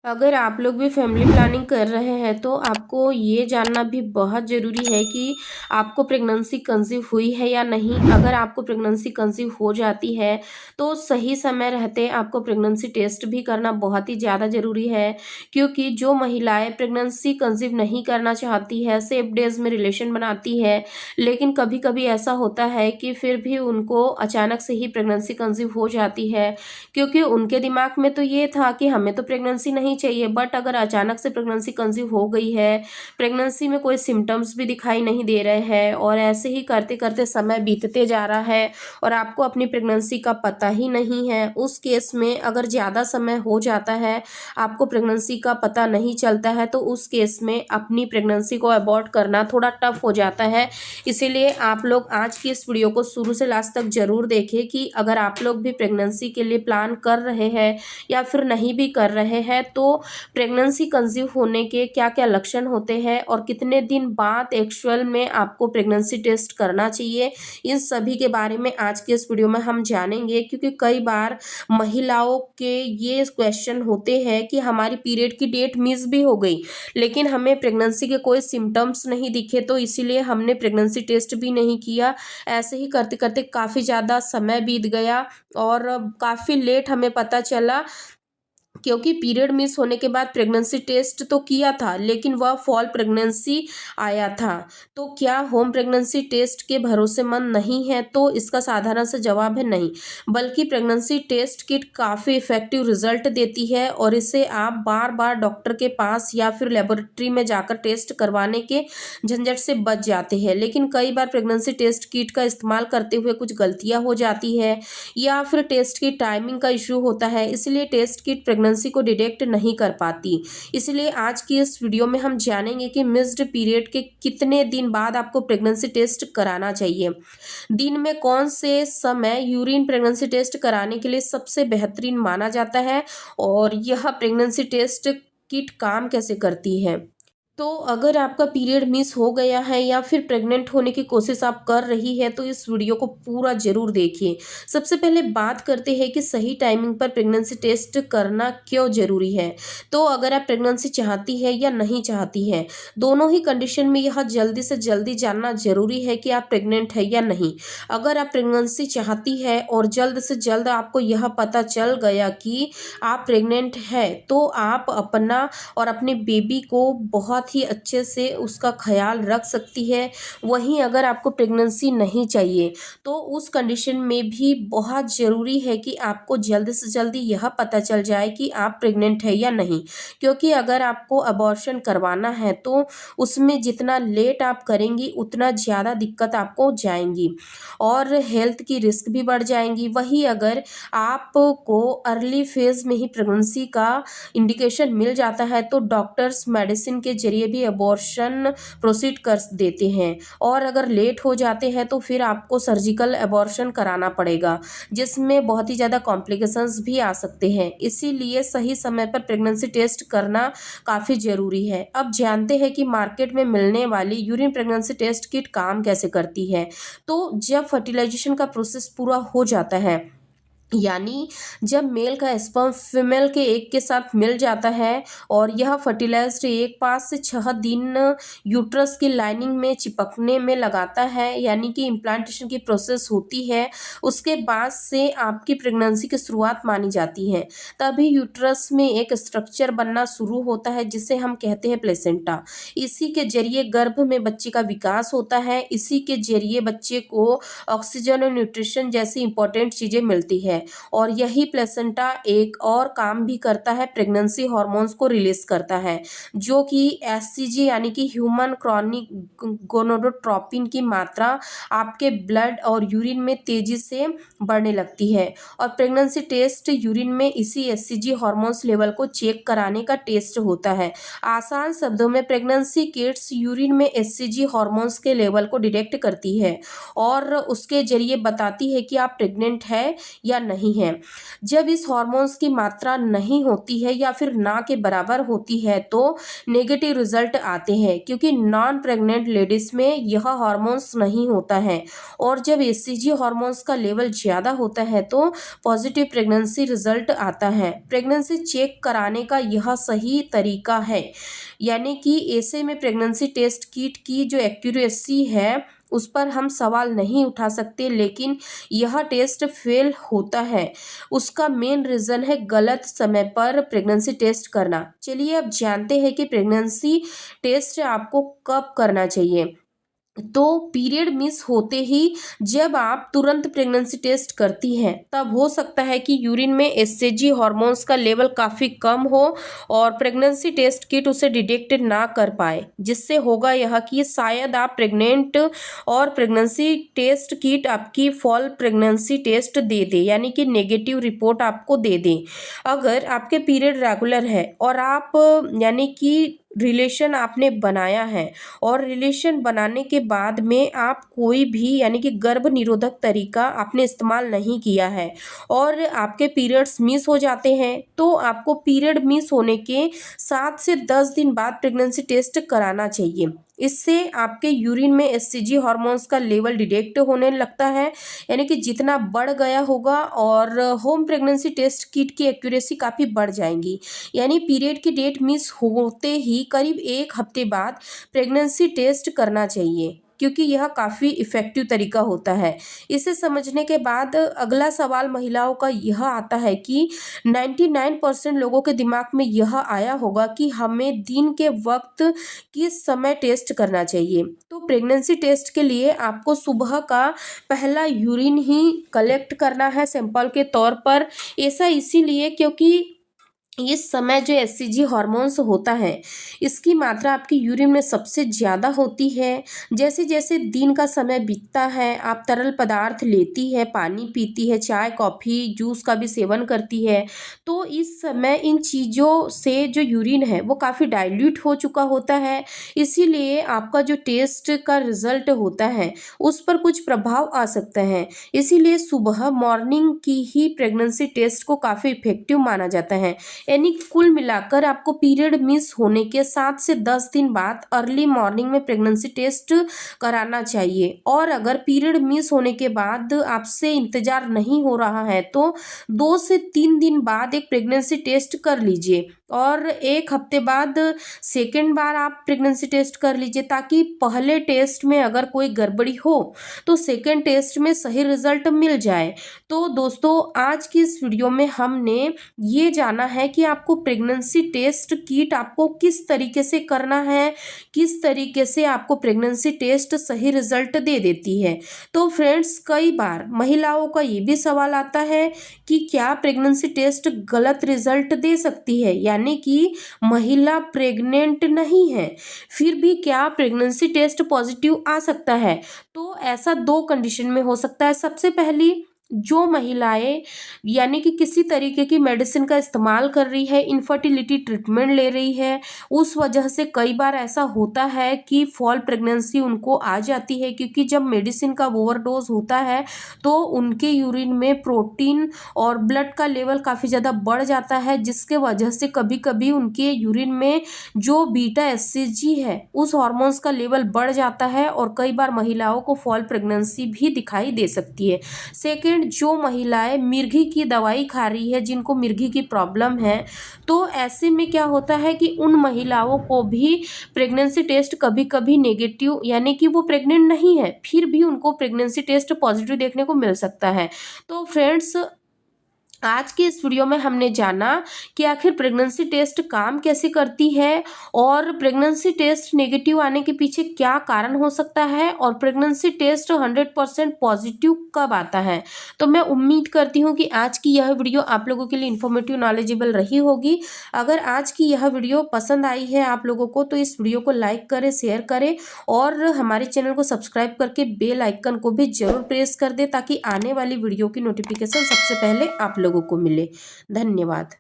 अगर आप लोग भी फैमिली प्लानिंग कर रहे हैं तो आपको ये जानना भी बहुत ज़रूरी है कि आपको प्रेगनेंसी कंसीव हुई है या नहीं। अगर आपको प्रेगनेंसी कंसीव हो जाती है तो सही समय रहते आपको प्रेगनेंसी टेस्ट भी करना बहुत ही ज़्यादा ज़रूरी है, क्योंकि जो महिलाएं प्रेगनेंसी कंसीव नहीं करना चाहती है, सेफ डेज में रिलेशन बनाती है, लेकिन कभी कभी ऐसा होता है कि फिर भी उनको अचानक से ही प्रेगनेंसी कंसीव हो जाती है, क्योंकि उनके दिमाग में तो ये था कि हमें तो प्रेगनेंसी नहीं चाहिए, बट अगर अचानक से प्रेगनेंसी कंसीव हो गई है, प्रेगनेंसी में कोई सिम्टम्स भी दिखाई नहीं दे रहे हैं और ऐसे ही करते करते समय बीतते जा रहा है और आपको अपनी प्रेगनेंसी का पता ही नहीं है, उस केस में अगर ज़्यादा समय हो जाता है, आपको प्रेगनेंसी का पता नहीं चलता है, तो उस केस में अपनी प्रेगनेंसी को अबॉर्ट करना थोड़ा टफ हो जाता है। इसीलिए आप लोग आज की इस वीडियो को शुरू से लास्ट तक ज़रूर देखें कि अगर आप लोग भी प्रेगनेंसी के लिए प्लान कर रहे हैं या फिर नहीं भी कर रहे हैं, तो प्रेगनेंसी कंसीव होने के क्या क्या लक्षण होते हैं और कितने दिन बाद एक्चुअल में आपको प्रेगनेंसी टेस्ट करना चाहिए, इन सभी के बारे में आज के इस वीडियो में हम जानेंगे। क्योंकि कई बार महिलाओं के ये क्वेश्चन होते हैं कि हमारी पीरियड की डेट मिस भी हो गई, लेकिन हमें प्रेगनेंसी के कोई सिम्टम्स नहीं दिखे, तो इसीलिए हमने प्रेगनेंसी टेस्ट भी नहीं किया। ऐसे ही करते करते काफ़ी ज़्यादा समय बीत गया और काफ़ी लेट हमें पता चला, क्योंकि पीरियड मिस होने के बाद प्रेगनेंसी टेस्ट तो किया था लेकिन वह फॉल प्रेगनेंसी आया था। तो क्या होम प्रेगनेंसी टेस्ट के भरोसेमंद नहीं है? तो इसका साधारण सा जवाब है नहीं, बल्कि प्रेगनेंसी टेस्ट किट काफ़ी इफेक्टिव रिजल्ट देती है और इसे आप बार बार डॉक्टर के पास या फिर लेबोरेटरी में जाकर टेस्ट करवाने के झंझट से बच जाते हैं। लेकिन कई बार प्रेगनेंसी टेस्ट किट का इस्तेमाल करते हुए कुछ गलतियां हो जाती है या फिर टेस्ट की टाइमिंग का इशू होता है, इसलिए टेस्ट किट प्रेगनेंसी को डिटेक्ट नहीं कर पाती। इसलिए आज की इस वीडियो में हम जानेंगे कि मिस्ड पीरियड के कितने दिन बाद आपको प्रेगनेंसी टेस्ट कराना चाहिए, दिन में कौन से समय यूरिन प्रेगनेंसी टेस्ट कराने के लिए सबसे बेहतरीन माना जाता है और यह प्रेगनेंसी टेस्ट किट काम कैसे करती है। तो अगर आपका पीरियड मिस हो गया है या फिर प्रेग्नेंट होने की कोशिश आप कर रही है, तो इस वीडियो को पूरा ज़रूर देखिए। सबसे पहले बात करते हैं कि सही टाइमिंग पर प्रेगनेंसी टेस्ट करना क्यों ज़रूरी है। तो अगर आप प्रेगनेंसी चाहती है या नहीं चाहती है, दोनों ही कंडीशन में यह जल्दी से जल्दी जानना ज़रूरी है कि आप प्रेग्नेंट है या नहीं। अगर आप प्रेगनेंसी चाहती है और जल्द से जल्द आपको यह पता चल गया कि आप प्रेग्नेंट है, तो आप अपना और अपने बेबी को बहुत ही अच्छे से उसका ख्याल रख सकती है। वहीं अगर आपको प्रेगनेंसी नहीं चाहिए, तो उस कंडीशन में भी बहुत ज़रूरी है कि आपको जल्द से जल्दी यह पता चल जाए कि आप प्रेग्नेंट है या नहीं। क्योंकि अगर आपको अबॉर्शन करवाना है, तो उसमें जितना लेट आप करेंगी उतना ज़्यादा दिक्कत आपको जाएंगी और हेल्थ की रिस्क भी बढ़ जाएंगी। वहीं अगर आपको अर्ली फेज़ में ही प्रेगनेंसी का इंडिकेशन मिल जाता है, तो डॉक्टर्स मेडिसिन के ज़रिए भी अबॉर्शन प्रोसीड कर देते हैं और अगर लेट हो जाते हैं तो फिर आपको सर्जिकल अबॉर्शन कराना पड़ेगा, जिसमें बहुत ही ज़्यादा कॉम्प्लिकेशंस भी आ सकते हैं। इसीलिए सही समय पर प्रेगनेंसी टेस्ट करना काफ़ी ज़रूरी है। अब जानते हैं कि मार्केट में मिलने वाली यूरिन प्रेगनेंसी टेस्ट किट काम कैसे करती है। तो जब फर्टिलाइजेशन का प्रोसेस पूरा हो जाता है, यानी जब मेल का स्पर्म फीमेल के एग के साथ मिल जाता है और यह फर्टिलाइज्ड एग 5 से 6 दिन यूट्रस की लाइनिंग में चिपकने में लगाता है, यानी कि इम्प्लांटेशन की प्रोसेस होती है, उसके बाद से आपकी प्रेगनेंसी की शुरुआत मानी जाती है। तभी यूट्रस में एक स्ट्रक्चर बनना शुरू होता है जिसे हम कहते हैं प्लेसेंटा। इसी के जरिए गर्भ में बच्चे का विकास होता है, इसी के जरिए बच्चे को ऑक्सीजन और न्यूट्रिशन जैसी इंपॉर्टेंट चीज़ें मिलती है और यही प्लेसेंटा एक और काम भी करता है, प्रेगनेंसी हार्मोन्स को रिलीज करता है, जो कि एचसीजी यानी कि ह्यूमन क्रॉनिक गोनोडोट्रोपिन की मात्रा आपके ब्लड और यूरिन में तेजी से बढ़ने लगती है। और प्रेगनेंसी टेस्ट यूरिन में इसी एचसीजी हार्मोन्स लेवल को चेक कराने का टेस्ट होता है। आसान शब्दों में प्रेगनेंसी किट्स यूरिन में एचसीजी हार्मोन्स के लेवल को डिटेक्ट करती है और उसके जरिए बताती है कि आप प्रेग्नेंट है या नहीं है। जब इस हार्मोन्स की मात्रा नहीं होती है या फिर ना के बराबर होती है तो नेगेटिव रिजल्ट आते हैं, क्योंकि नॉन प्रेग्नेंट लेडीज में यह हार्मोन्स नहीं होता है। और जब एचसीजी हार्मोन्स का लेवल ज़्यादा होता है तो पॉजिटिव प्रेगनेंसी रिजल्ट आता है। प्रेगनेंसी चेक कराने का यह सही तरीका है, यानी कि ऐसे में प्रेगनेंसी टेस्ट किट की जो एक्यूरेसी है उस पर हम सवाल नहीं उठा सकते, लेकिन यह टेस्ट फेल होता है उसका मेन रीज़न है गलत समय पर प्रेगनेंसी टेस्ट करना। चलिए अब जानते हैं कि प्रेगनेंसी टेस्ट आपको कब करना चाहिए। तो पीरियड मिस होते ही जब आप तुरंत प्रेगनेंसी टेस्ट करती हैं तब हो सकता है कि यूरिन में एचसीजी हार्मोन्स का लेवल काफ़ी कम हो और प्रेगनेंसी टेस्ट किट उसे डिटेक्ट ना कर पाए, जिससे होगा यह कि शायद आप प्रेग्नेंट और प्रेगनेंसी टेस्ट किट आपकी फॉल प्रेगनेंसी टेस्ट दे दे, यानी कि नेगेटिव रिपोर्ट आपको दे दे। अगर आपके पीरियड रेगुलर है और आप यानी कि रिलेशन आपने बनाया है और रिलेशन बनाने के बाद में आप कोई भी यानी कि गर्भ निरोधक तरीका आपने इस्तेमाल नहीं किया है और आपके पीरियड्स मिस हो जाते हैं, तो आपको पीरियड मिस होने के 7 से 10 दिन बाद प्रेगनेंसी टेस्ट कराना चाहिए। इससे आपके यूरिन में एचसीजी हार्मोन्स का लेवल डिटेक्ट होने लगता है, यानी कि जितना बढ़ गया होगा और होम प्रेगनेंसी टेस्ट किट की एक्यूरेसी काफ़ी बढ़ जाएंगी। यानी पीरियड की डेट मिस होते ही करीब 1 हफ्ते बाद प्रेगनेंसी टेस्ट करना चाहिए, क्योंकि यह काफ़ी इफ़ेक्टिव तरीका होता है। इसे समझने के बाद अगला सवाल महिलाओं का यह आता है कि 99% लोगों के दिमाग में यह आया होगा कि हमें दिन के वक्त किस समय टेस्ट करना चाहिए। तो प्रेगनेंसी टेस्ट के लिए आपको सुबह का पहला यूरिन ही कलेक्ट करना है सैंपल के तौर पर। ऐसा इसीलिए क्योंकि इस समय जो एचसीजी हार्मोन्स होता है इसकी मात्रा आपकी यूरिन में सबसे ज़्यादा होती है। जैसे जैसे दिन का समय बीतता है आप तरल पदार्थ लेती है, पानी पीती है, चाय कॉफ़ी जूस का भी सेवन करती है, तो इस समय इन चीज़ों से जो यूरिन है वो काफ़ी डाइल्यूट हो चुका होता है। इसीलिए आपका जो टेस्ट का रिज़ल्ट होता है उस पर कुछ प्रभाव आ सकता है। इसीलिए सुबह मॉर्निंग की ही प्रेगनेंसी टेस्ट को काफ़ी इफेक्टिव माना जाता है। यानी कुल मिलाकर आपको पीरियड मिस होने के 7 से 10 दिन बाद अर्ली मॉर्निंग में प्रेगनेंसी टेस्ट कराना चाहिए। और अगर पीरियड मिस होने के बाद आपसे इंतज़ार नहीं हो रहा है तो 2 से 3 दिन बाद एक प्रेगनेंसी टेस्ट कर लीजिए और 1 हफ्ते बाद सेकेंड बार आप प्रेगनेंसी टेस्ट कर लीजिए, ताकि पहले टेस्ट में अगर कोई गड़बड़ी हो तो सेकेंड टेस्ट में सही रिजल्ट मिल जाए। तो दोस्तों आज की इस वीडियो में हमने ये जाना है कि आपको प्रेगनेंसी टेस्ट किट आपको किस तरीके से करना है, किस तरीके से आपको प्रेगनेंसी टेस्ट सही रिजल्ट दे देती है। तो फ्रेंड्स कई बार महिलाओं का ये भी सवाल आता है कि क्या प्रेगनेंसी टेस्ट गलत रिजल्ट दे सकती है, यानी कि महिला प्रेग्नेंट नहीं है फिर भी क्या प्रेगनेंसी टेस्ट पॉजिटिव आ सकता है। तो ऐसा 2 कंडीशन में हो सकता है। सबसे पहली, जो महिलाएं यानी कि किसी तरीके की मेडिसिन का इस्तेमाल कर रही है, इनफर्टिलिटी ट्रीटमेंट ले रही है, उस वजह से कई बार ऐसा होता है कि फॉल प्रेगनेंसी उनको आ जाती है, क्योंकि जब मेडिसिन का ओवरडोज होता है तो उनके यूरिन में प्रोटीन और ब्लड का लेवल काफ़ी ज़्यादा बढ़ जाता है, जिसके वजह से कभी कभी उनके यूरिन में जो बीटा एचसीजी है उस हार्मोन्स का लेवल बढ़ जाता है और कई बार महिलाओं को फॉल प्रेगनेंसी भी दिखाई दे सकती है। सेकेंड, जो महिलाएं मिर्गी की दवाई खा रही है, जिनको मिर्गी की प्रॉब्लम है, तो ऐसे में क्या होता है कि उन महिलाओं को भी प्रेगनेंसी टेस्ट कभी कभी नेगेटिव, यानी कि वो प्रेग्नेंट नहीं है फिर भी उनको प्रेगनेंसी टेस्ट पॉजिटिव देखने को मिल सकता है। तो फ्रेंड्स आज की इस वीडियो में हमने जाना कि आखिर प्रेगनेंसी टेस्ट काम कैसे करती है और प्रेगनेंसी टेस्ट नेगेटिव आने के पीछे क्या कारण हो सकता है और प्रेगनेंसी टेस्ट 100% पॉजिटिव कब आता है। तो मैं उम्मीद करती हूँ कि आज की यह वीडियो आप लोगों के लिए इन्फॉर्मेटिव नॉलेजेबल रही होगी। अगर आज की यह वीडियो पसंद आई है आप लोगों को तो इस वीडियो को लाइक करें, शेयर करें और हमारे चैनल को सब्सक्राइब करके बेल आइकन को भी जरूर प्रेस कर दें, ताकि आने वाली वीडियो की नोटिफिकेशन सबसे पहले आप लोगों को मिले। धन्यवाद।